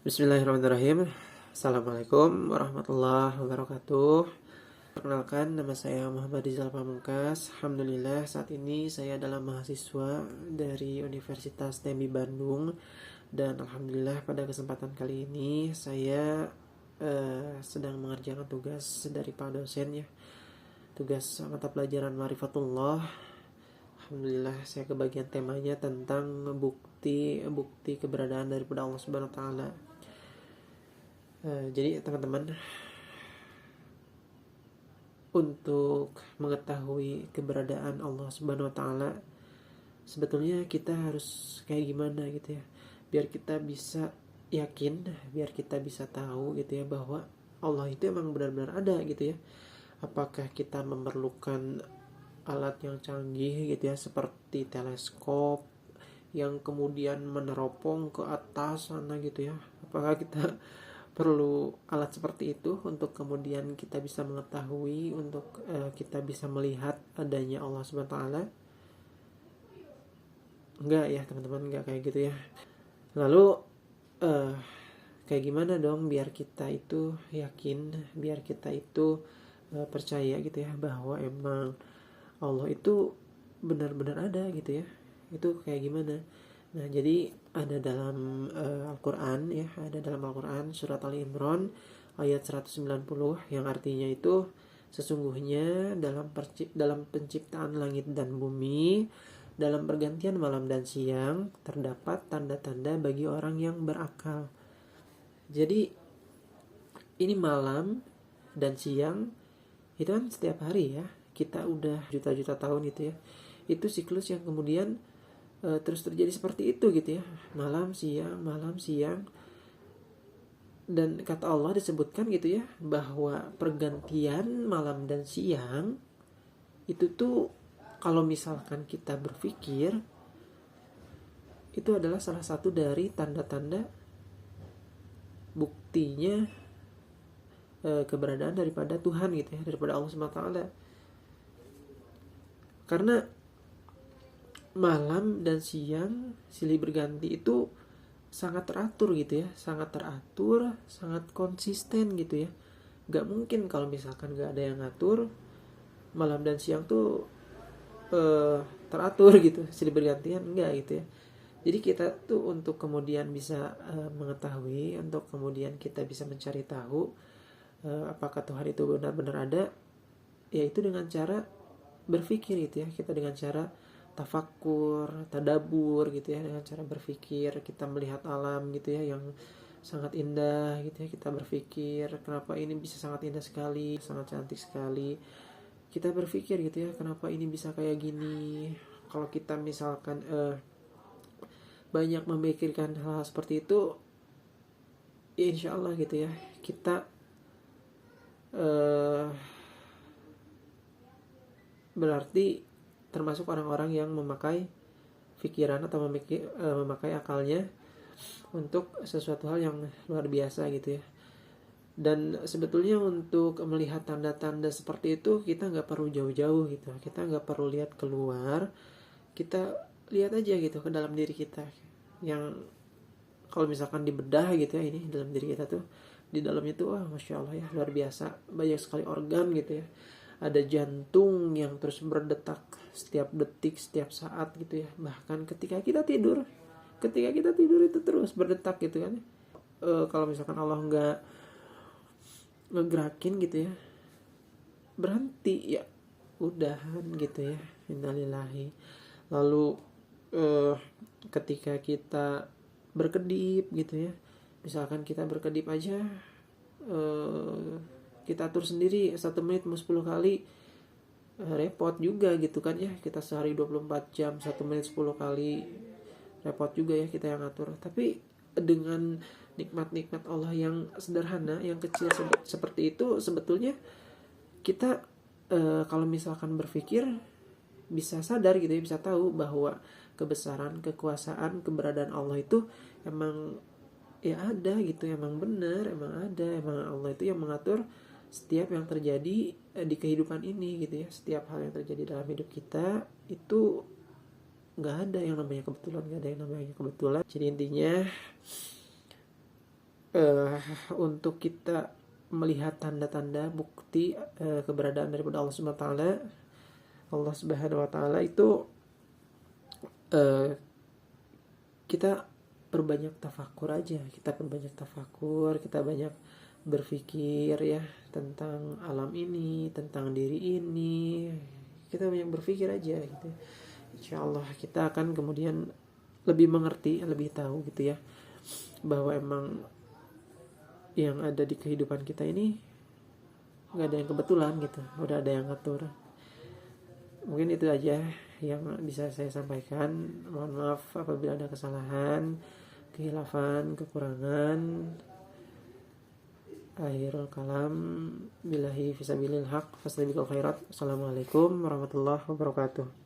Bismillahirrahmanirrahim. Assalamualaikum warahmatullahi wabarakatuh. Perkenalkan, nama saya Muhammad Rizal Pamungkas. Alhamdulillah saat ini saya adalah mahasiswa dari Universitas TMI Bandung. Dan Alhamdulillah pada kesempatan kali ini saya sedang mengerjakan tugas dari Pak dosen ya. Tugas mata pelajaran Ma'rifatullah. Alhamdulillah saya kebagian temanya tentang bukti keberadaan daripada Allah Subhanahu wa taala. Jadi teman-teman, untuk mengetahui keberadaan Allah Subhanahu wa taala, sebetulnya kita harus kayak gimana gitu ya, biar kita bisa yakin, biar kita bisa tahu gitu ya, bahwa Allah itu emang benar-benar ada gitu ya. Apakah kita memerlukan alat yang canggih gitu ya, seperti teleskop yang kemudian meneropong ke atas sana gitu ya? Apakah kita perlu alat seperti itu untuk kemudian kita bisa mengetahui, untuk kita bisa melihat adanya Allah Subhanahu wa taala? Enggak ya teman-teman, enggak kayak gitu ya. Lalu kayak gimana dong biar kita itu yakin, biar kita itu percaya gitu ya, bahwa emang Allah itu benar-benar ada gitu ya? Itu kayak gimana? Nah, jadi ada dalam Al-Quran ya, ada dalam Al-Quran surat Ali Imran ayat 190 yang artinya itu, sesungguhnya dalam penciptaan langit dan bumi, dalam pergantian malam dan siang, terdapat tanda-tanda bagi orang yang berakal. Jadi ini malam dan siang itu kan setiap hari ya, kita udah juta-juta tahun itu ya. Itu siklus yang kemudian terus terjadi seperti itu gitu ya, malam siang. Dan kata Allah disebutkan gitu ya, bahwa pergantian malam dan siang itu tuh, kalau misalkan kita berpikir, itu adalah salah satu dari tanda-tanda buktinya keberadaan daripada Tuhan gitu ya, daripada Allah SWT. Karena malam dan siang silih berganti itu sangat teratur gitu ya, sangat teratur, sangat konsisten gitu ya. Gak mungkin kalau misalkan gak ada yang ngatur malam dan siang tuh teratur gitu, silih bergantian, enggak gitu ya. Jadi kita tuh untuk kemudian bisa mengetahui, untuk kemudian kita bisa mencari tahu apakah Tuhan itu benar-benar ada, yaitu dengan cara berpikir gitu ya. Kita dengan cara tafakur, tadabur gitu ya, dengan cara berpikir kita melihat alam gitu ya, yang sangat indah gitu ya. Kita berpikir kenapa ini bisa sangat indah sekali, sangat cantik sekali. Kita berpikir gitu ya, kenapa ini bisa kayak gini. Kalau kita misalkan banyak memikirkan hal seperti itu, ya insya Allah gitu ya, kita berarti termasuk orang-orang yang memakai pikiran atau memakai akalnya untuk sesuatu hal yang luar biasa gitu ya. Dan sebetulnya untuk melihat tanda-tanda seperti itu, kita nggak perlu jauh-jauh gitu, kita nggak perlu lihat keluar, kita lihat aja gitu ke dalam diri kita. Yang kalau misalkan dibedah gitu ya, ini dalam diri kita tuh, di dalamnya tuh wah masya Allah ya, luar biasa, banyak sekali organ gitu ya. Ada jantung yang terus berdetak setiap detik, setiap saat gitu ya. Bahkan ketika kita tidur itu terus berdetak gitu kan. Kalau misalkan Allah nggak ngegerakin gitu ya, berhenti ya udahan gitu ya, innalillahi. Lalu ketika kita berkedip gitu ya, misalkan kita berkedip aja, kita atur sendiri 1 menit mau 10 kali, repot juga gitu kan ya. Kita sehari 24 jam 1 menit 10 kali, repot juga ya kita yang ngatur. Tapi dengan nikmat-nikmat Allah yang sederhana, yang kecil seperti itu, sebetulnya kita kalau misalkan berpikir bisa sadar gitu ya, bisa tahu bahwa kebesaran, kekuasaan, keberadaan Allah itu emang ya ada gitu, emang benar, emang ada, emang Allah itu yang mengatur setiap yang terjadi di kehidupan ini gitu ya. Setiap hal yang terjadi dalam hidup kita itu nggak ada yang namanya kebetulan, nggak ada yang namanya kebetulan. Jadi intinya eh, untuk kita melihat tanda-tanda bukti keberadaan daripada Allah Subhanahu wa taala. Allah Subhanahu wa taala itu eh, kita perbanyak tafakur aja, kita perbanyak tafakur, kita banyak berpikir ya tentang alam ini, tentang diri ini, kita banyak berpikir aja gitu. Insya Allah kita akan kemudian lebih mengerti, lebih tahu gitu ya, bahwa emang yang ada di kehidupan kita ini nggak ada yang kebetulan gitu, udah ada yang ngatur. Mungkin itu aja yang bisa saya sampaikan. Mohon maaf apabila ada kesalahan, kehilafan, kekurangan. Akhirul kalam, billahi fisabilil haq, fastabiqul khairat. Assalamualaikum warahmatullahi wabarakatuh.